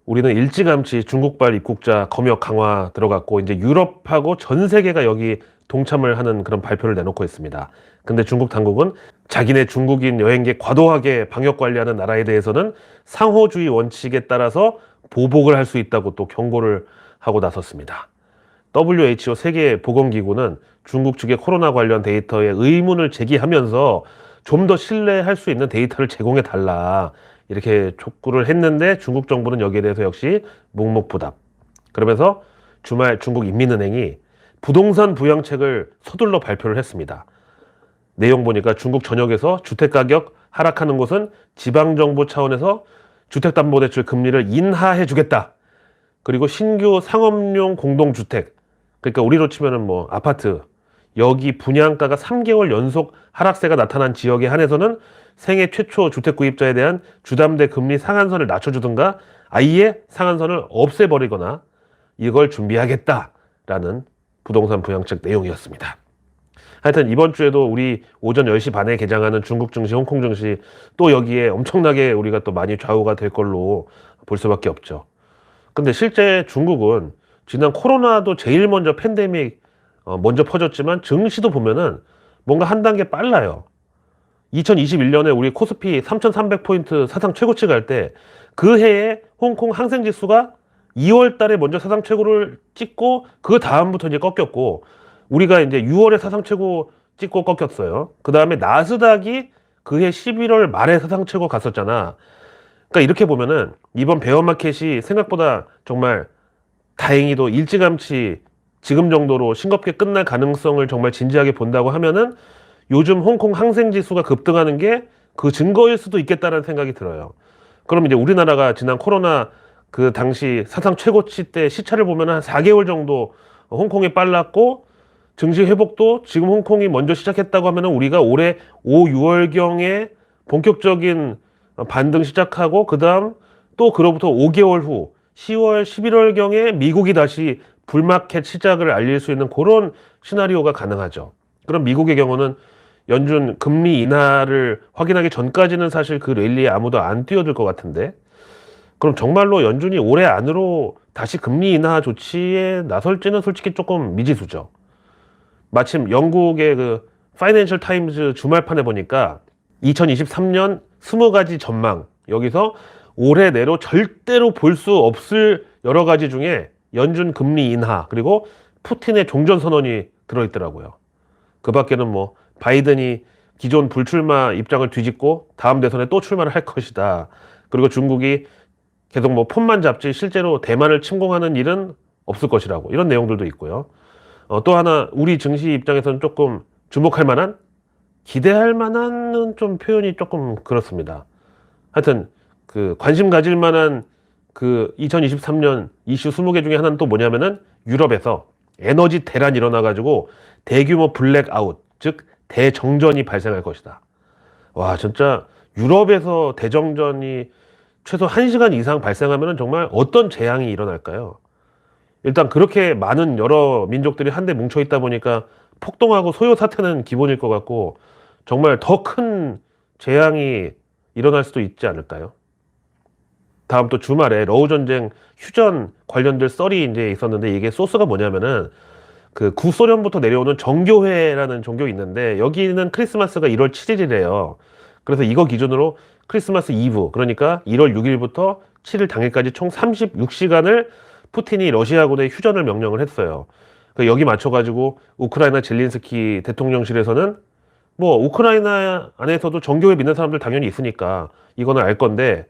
우리는 일찌감치 중국발 입국자 검역 강화 들어갔고 이제 유럽하고 전 세계가 여기 동참을 하는 그런 발표를 내놓고 있습니다. 근데 중국 당국은 자기네 중국인 여행객 과도하게 방역 관리하는 나라에 대해서는 상호주의 원칙에 따라서 보복을 할 수 있다고 또 경고를 하고 나섰습니다. WHO 세계보건기구는 중국 측의 코로나 관련 데이터에 의문을 제기하면서 좀 더 신뢰할 수 있는 데이터를 제공해 달라 이렇게 촉구를 했는데 중국 정부는 여기에 대해서 역시 묵묵부답. 그러면서 주말 중국인민은행이 부동산 부양책을 서둘러 발표를 했습니다. 내용 보니까 중국 전역에서 주택가격 하락하는 곳은 지방정부 차원에서 주택담보대출 금리를 인하해 주겠다. 그리고 신규 상업용 공동주택, 그러니까 우리로 치면은 뭐 아파트, 여기 분양가가 3개월 연속 하락세가 나타난 지역에 한해서는 생애 최초 주택 구입자에 대한 주담대 금리 상한선을 낮춰주든가 아예 상한선을 없애버리거나 이걸 준비하겠다라는 부동산 부양책 내용이었습니다. 하여튼 이번 주에도 우리 오전 10시 반에 개장하는 중국 증시, 홍콩 증시 또 여기에 엄청나게 우리가 또 많이 좌우가 될 걸로 볼 수밖에 없죠. 근데 실제 중국은 지난 코로나도 제일 먼저 팬데믹 먼저 퍼졌지만 증시도 보면은 뭔가 한 단계 빨라요. 2021년에 우리 코스피 3,300포인트 사상 최고치 갈 때 그 해에 홍콩 항생지수가 2월 달에 먼저 사상 최고를 찍고 그 다음부터 이제 꺾였고 우리가 이제 6월에 사상 최고 찍고 꺾였어요. 그 다음에 나스닥이 그해 11월 말에 사상 최고 갔었잖아. 그러니까 이렇게 보면은 이번 베어마켓이 생각보다 정말 다행히도 일찌감치 지금 정도로 싱겁게 끝날 가능성을 정말 진지하게 본다고 하면은 요즘 홍콩 항생지수가 급등하는 게 그 증거일 수도 있겠다는 생각이 들어요. 그럼 이제 우리나라가 지난 코로나 그 당시 사상 최고치 때 시차를 보면 한 4개월 정도 홍콩이 빨랐고 증시 회복도 지금 홍콩이 먼저 시작했다고 하면은 우리가 올해 5, 6월경에 본격적인 반등 시작하고 그다음 또 그로부터 5개월 후 10월, 11월경에 미국이 다시 불마켓 시작을 알릴 수 있는 그런 시나리오가 가능하죠. 그럼 미국의 경우는 연준 금리 인하를 확인하기 전까지는 사실 그 랠리에 아무도 안 뛰어들 것 같은데 그럼 정말로 연준이 올해 안으로 다시 금리 인하 조치에 나설지는 솔직히 조금 미지수죠. 마침 영국의 그 파이낸셜 타임즈 주말판에 보니까 2023년 20가지 전망 여기서 올해 내로 절대로 볼 수 없을 여러 가지 중에 연준 금리 인하 그리고 푸틴의 종전선언이 들어있더라고요. 그 밖에는 뭐 바이든이 기존 불출마 입장을 뒤집고 다음 대선에 또 출마를 할 것이다. 그리고 중국이 계속 뭐 폰만 잡지 실제로 대만을 침공하는 일은 없을 것이라고 이런 내용들도 있고요. 또 하나 우리 증시 입장에서는 조금 주목할 만한 기대할 만한은 좀 표현이 조금 그렇습니다. 하여튼 그 관심 가질 만한 그 2023년 이슈 20개 중에 하나는 또 뭐냐면은 유럽에서 에너지 대란이 일어나가지고 대규모 블랙아웃 즉 대정전이 발생할 것이다. 와 진짜 유럽에서 대정전이 최소 1시간 이상 발생하면 정말 어떤 재앙이 일어날까요? 일단 그렇게 많은 여러 민족들이 한데 뭉쳐 있다 보니까 폭동하고 소요 사태는 기본일 것 같고 정말 더 큰 재앙이 일어날 수도 있지 않을까요? 다음 또 주말에 러우 전쟁 휴전 관련된 썰이 이제 있었는데 이게 소스가 뭐냐면은 그 구소련부터 내려오는 정교회라는 종교가 있는데 여기는 크리스마스가 1월 7일이래요. 그래서 이거 기준으로 크리스마스 이브 그러니까 1월 6일부터 7일 당일까지 총 36시간을 푸틴이 러시아군에 휴전을 명령을 했어요. 여기 맞춰가지고 우크라이나 젤린스키 대통령실에서는 뭐 우크라이나 안에서도 정교회 믿는 사람들 당연히 있으니까 이거는 알 건데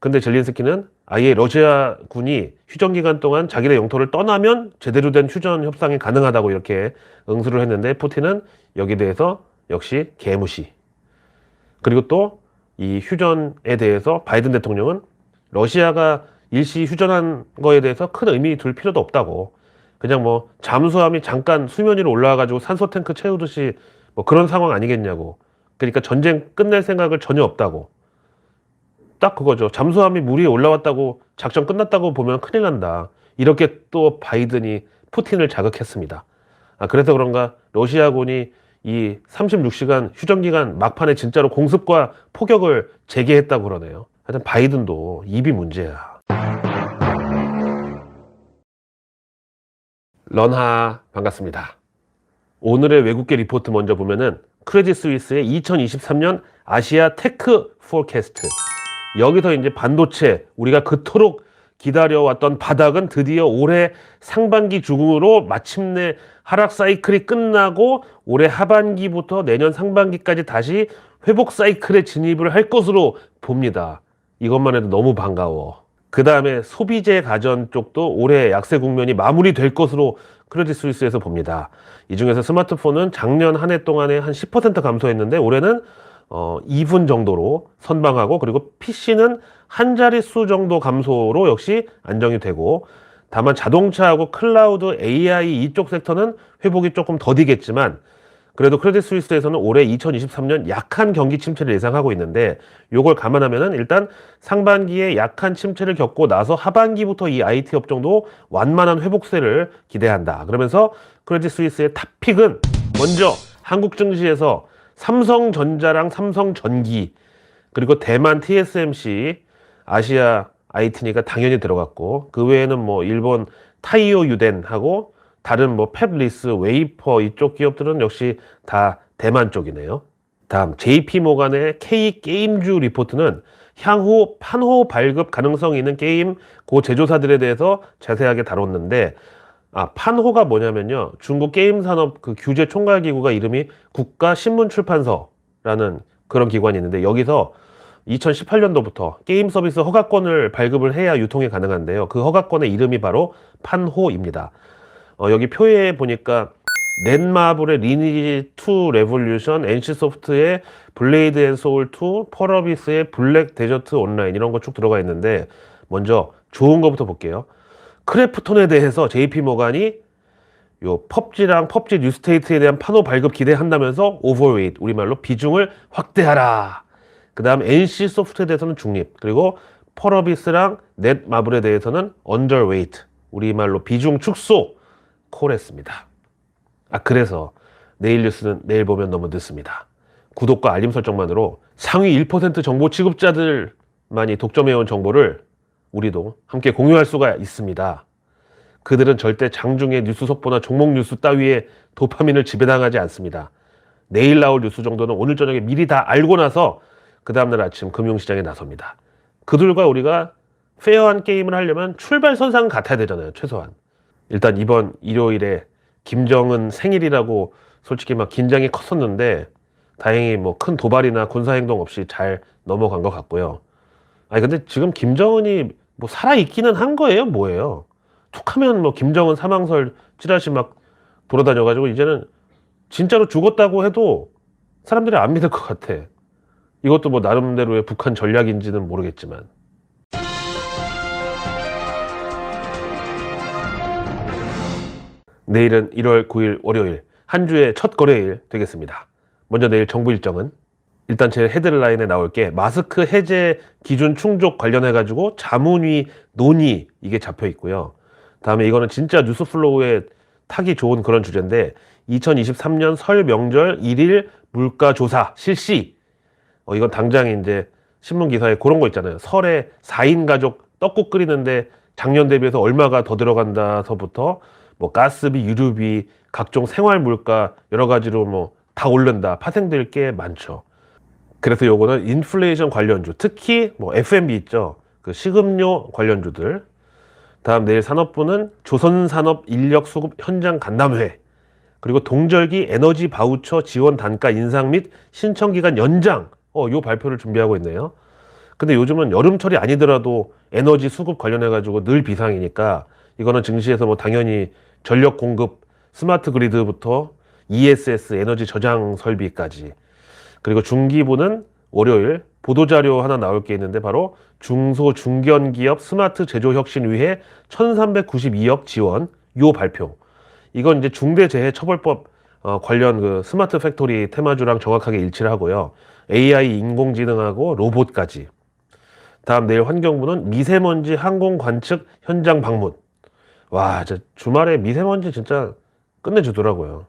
근데 젤린스키는 아예 러시아군이 휴전 기간 동안 자기네 영토를 떠나면 제대로 된 휴전 협상이 가능하다고 이렇게 응수를 했는데 푸틴은 여기에 대해서 역시 개무시. 그리고 또 이 휴전에 대해서 바이든 대통령은 러시아가 일시 휴전한 거에 대해서 큰 의미 둘 필요도 없다고 그냥 뭐 잠수함이 잠깐 수면 위로 올라와가지고 산소 탱크 채우듯이 뭐 그런 상황 아니겠냐고 그러니까 전쟁 끝낼 생각을 전혀 없다고 딱 그거죠. 잠수함이 물 위에 올라왔다고 작전 끝났다고 보면 큰일 난다. 이렇게 또 바이든이 푸틴을 자극했습니다. 그래서 그런가 러시아군이 이 36시간 휴전기간 막판에 진짜로 공습과 포격을 재개했다고 그러네요. 하여튼 바이든도 입이 문제야. 런하 반갑습니다. 오늘의 외국계 리포트 먼저 보면은 크레딧 스위스의 2023년 아시아 테크 포캐스트. 여기서 이제 반도체 우리가 그토록 기다려왔던 바닥은 드디어 올해 상반기 중으로 마침내 하락 사이클이 끝나고 올해 하반기부터 내년 상반기까지 다시 회복 사이클에 진입을 할 것으로 봅니다. 이것만 해도 너무 반가워. 그 다음에 소비재 가전 쪽도 올해 약세 국면이 마무리될 것으로 크레딧 스위스에서 봅니다. 이 중에서 스마트폰은 작년 한 해 동안에 한 10% 감소했는데 올해는 2분 정도로 선방하고, 그리고 PC는 한 자릿수 정도 감소로 역시 안정이 되고, 다만 자동차하고 클라우드, AI 이쪽 섹터는 회복이 조금 더디겠지만 그래도 크레딧 스위스에서는 올해 2023년 약한 경기 침체를 예상하고 있는데, 요걸 감안하면은 일단 상반기에 약한 침체를 겪고 나서 하반기부터 이 IT 업종도 완만한 회복세를 기대한다. 그러면서 크레딧 스위스의 탑픽은 먼저 한국 증시에서 삼성전자랑 삼성전기, 그리고 대만 TSMC, 아시아 IT니까 당연히 들어갔고, 그 외에는 뭐 일본 타이오 유덴하고 다른 뭐 팹리스, 웨이퍼 이쪽 기업들은 역시 다 대만 쪽이네요. 다음 JP모간의 K게임주 리포트는 향후 판호 발급 가능성이 있는 게임 그 제조사들에 대해서 자세하게 다뤘는데, 판호가 뭐냐면요, 중국 게임 산업 그 규제 총괄 기구가 이름이 국가신문출판서라는 그런 기관이 있는데, 여기서 2018년도부터 게임 서비스 허가권을 발급을 해야 유통이 가능한데요. 그 허가권의 이름이 바로 판호입니다. 여기 표에 보니까 넷마블의 리니지 2 레볼루션, NC소프트의 블레이드 앤 소울 2, 펄어비스의 블랙 데저트 온라인, 이런 거 쭉 들어가 있는데, 먼저 좋은 거부터 볼게요. 크래프톤에 대해서 JP모간이 요 펍지랑 펍지 뉴스테이트에 대한 판호 발급 기대한다면서 오버웨이트, 우리말로 비중을 확대하라. 그 다음 NC소프트에 대해서는 중립, 그리고 펄어비스랑 넷마블에 대해서는 언더웨이트, 우리말로 비중 축소 콜했습니다. 그래서 내일 뉴스는 내일 보면 너무 늦습니다. 구독과 알림 설정만으로 상위 1% 정보 취급자들만이 독점해온 정보를 우리도 함께 공유할 수가 있습니다. 그들은 절대 장중에 뉴스 속보나 종목 뉴스 따위에 도파민을 지배당하지 않습니다. 내일 나올 뉴스 정도는 오늘 저녁에 미리 다 알고 나서 그 다음날 아침 금융시장에 나섭니다. 그들과 우리가 페어한 게임을 하려면 출발선상 같아야 되잖아요, 최소한. 일단 이번 일요일에 김정은 생일이라고 솔직히 막 긴장이 컸었는데, 다행히 뭐 큰 도발이나 군사행동 없이 잘 넘어간 것 같고요. 근데 지금 김정은이 뭐 살아있기는 한 거예요, 뭐예요? 툭하면 뭐 김정은 사망설 찌라시 막 돌아다녀가지고 이제는 진짜로 죽었다고 해도 사람들이 안 믿을 것 같아. 이것도 뭐 나름대로의 북한 전략인지는 모르겠지만. 내일은 1월 9일 월요일, 한 주의 첫 거래일 되겠습니다. 먼저 내일 정부 일정은, 일단 제 헤드라인에 나올 게 마스크 해제 기준 충족 관련해가지고 자문위 논의, 이게 잡혀 있고요. 다음에 이거는 진짜 뉴스플로우에 타기 좋은 그런 주제인데, 2023년 설 명절 1일 물가조사 실시. 이건 당장 이제 신문 기사에 그런 거 있잖아요. 설에 4인 가족 떡국 끓이는데 작년 대비해서 얼마가 더 들어간다서부터 뭐 가스비, 유류비, 각종 생활 물가 여러 가지로 뭐 다 오른다, 파생될 게 많죠. 그래서 요거는 인플레이션 관련주, 특히 뭐 F&B 있죠, 그 식음료 관련주들. 다음 내일 산업부는 조선산업 인력 수급 현장 간담회, 그리고 동절기 에너지 바우처 지원 단가 인상 및 신청 기간 연장, 요 발표를 준비하고 있네요. 근데 요즘은 여름철이 아니더라도 에너지 수급 관련해 가지고 늘 비상이니까 이거는 증시에서 뭐 당연히 전력 공급, 스마트 그리드부터 ESS 에너지 저장 설비까지. 그리고 중기부는 월요일 보도자료 하나 나올 게 있는데, 바로 중소 중견기업 스마트 제조 혁신 위해 1392억 지원, 요 발표. 이건 이제 중대재해처벌법 관련 그 스마트 팩토리 테마주랑 정확하게 일치를 하고요. AI 인공지능하고 로봇까지. 다음 내일 환경부는 미세먼지 항공 관측 현장 방문. 와, 진짜 주말에 미세먼지 진짜 끝내주더라고요.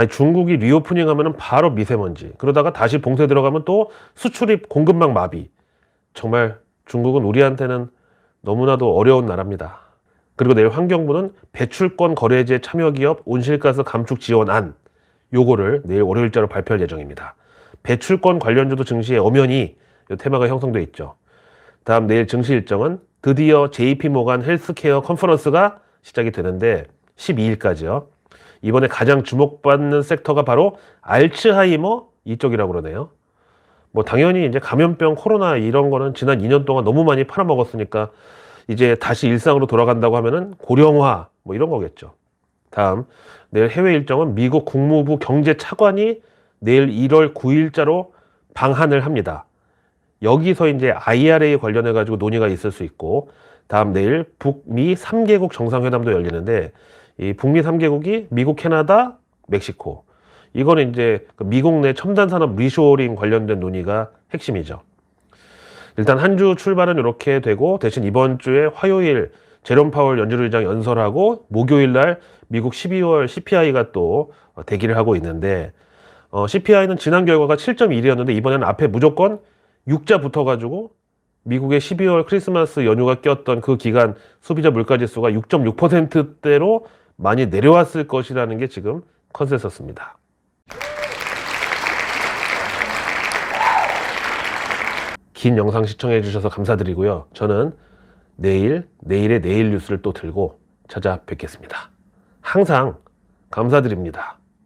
중국이 리오프닝 하면은 바로 미세먼지. 그러다가 다시 봉쇄 들어가면 또 수출입 공급망 마비. 정말 중국은 우리한테는 너무나도 어려운 나라입니다. 그리고 내일 환경부는 배출권 거래제 참여기업 온실가스 감축 지원안, 요거를 내일 월요일자로 발표할 예정입니다. 배출권 관련주도 증시에 엄연히 테마가 형성돼 있죠. 다음 내일 증시 일정은 드디어 JP모간 헬스케어 컨퍼런스가 시작이 되는데 12일까지요. 이번에 가장 주목받는 섹터가 바로 알츠하이머 이쪽이라고 그러네요. 뭐 당연히 이제 감염병 코로나 이런 거는 지난 2년 동안 너무 많이 팔아먹었으니까 이제 다시 일상으로 돌아간다고 하면은 고령화 뭐 이런 거겠죠. 다음 내일 해외 일정은 미국 국무부 경제차관이 내일 1월 9일자로 방한을 합니다. 여기서 이제 IRA 관련해 가지고 논의가 있을 수 있고, 다음 내일 북미 3개국 정상회담도 열리는데 이 북미 3개국이 미국, 캐나다, 멕시코. 이거는 이제 미국 내 첨단 산업 리쇼어링 관련된 논의가 핵심이죠. 일단 한 주 출발은 이렇게 되고, 대신 이번 주에 화요일 제롬 파월 연준을 의장 연설하고 목요일 날 미국 12월 CPI가 또 대기를 하고 있는데, CPI는 지난 결과가 7.1이었는데 이번에는 앞에 무조건 6자 붙어가지고 미국의 12월 크리스마스 연휴가 꼈던 그 기간 소비자 물가지수가 6.6%대로 많이 내려왔을 것이라는 게 지금 컨센서스입니다. 긴 영상 시청해 주셔서 감사드리고요. 저는 내일의 내일 뉴스를 또 들고 찾아뵙겠습니다. 항상 감사드립니다.